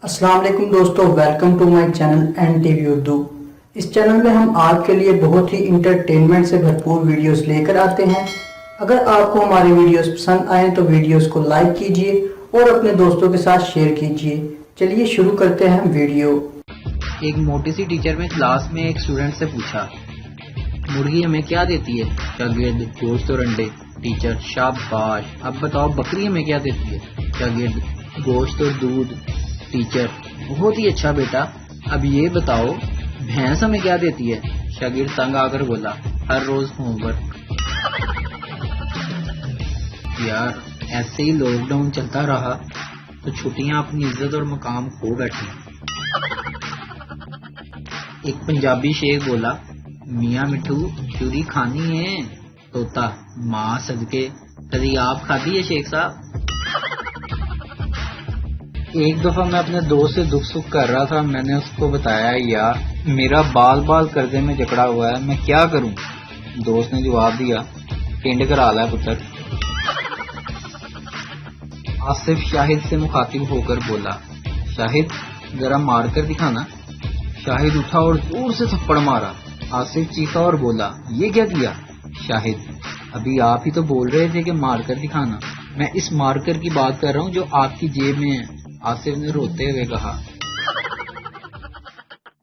السلام علیکم دوستو، welcome to my channel N T V Urdu. اس چینل میں ہم آپ کے لیے بہت ہی انٹرٹینمنٹ سے بھرپور ویڈیوز لے کر آتے ہیں۔ اگر آپ کو ہماری ویڈیوز پسند آئیں تو ویڈیوز کو لائک کیجئے اور اپنے دوستوں کے ساتھ شیئر کیجئے۔ چلیے شروع کرتے ہیں ویڈیو۔ ایک موٹی سی ٹیچر نے کلاس میں ایک اسٹوڈنٹ سے پوچھا، مرغی ہمیں کیا دیتی ہے؟ شاگرد: گوشت اور انڈے۔ ٹیچر: شاباش، اب بتاؤ بکری ہمیں کیا دیتی ہے؟ شاگرد: گوشت اور دودھ۔ ٹیچر: بہت ہی اچھا بیٹا، اب یہ بتاؤ بھینس ہمیں کیا دیتی ہے؟ شاگرد تنگ آ کر بولا، ہر روز ہوم ورک۔ یار ایسے ہی لاک ڈاؤن چلتا رہا تو چھٹیاں اپنی عزت اور مقام کھو بیٹھی۔ ایک پنجابی شیخ بولا، میاں مٹھو چوری کھانی ہے؟ طوطا: ماں صدقے، کبھی آپ کھاتی ہے شیخ صاحب؟ ایک دفعہ میں اپنے دوست سے دکھ سکھ کر رہا تھا۔ میں نے اس کو بتایا، یار میرا بال قرضے میں جکڑا ہوا ہے، میں کیا کروں؟ دوست نے جواب دیا، پنڈ کرا لے پتر۔ آصف شاہد سے مخاطب ہو کر بولا، شاہد ذرا مار کر دکھانا۔ شاہد اٹھا اور زور سے تھپڑ مارا۔ آصف چیخا اور بولا، یہ کیا کیا؟ شاہد: ابھی آپ ہی تو بول رہے تھے کہ مار کر دکھانا، میں اس مارکر کی بات کر رہا ہوں جو آپ کی جیب میں ہے۔ آصف نے روتے ہوئے کہا۔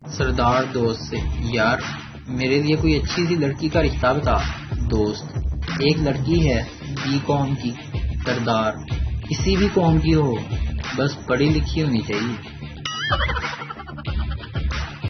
سردار دوست سے: یار میرے لیے کوئی اچھی سی لڑکی کا رشتہ بتا۔ دوست: ایک لڑکی ہے بی قوم کی۔ سردار: کسی بھی قوم کی ہو، بس پڑھی لکھی ہونی چاہیے۔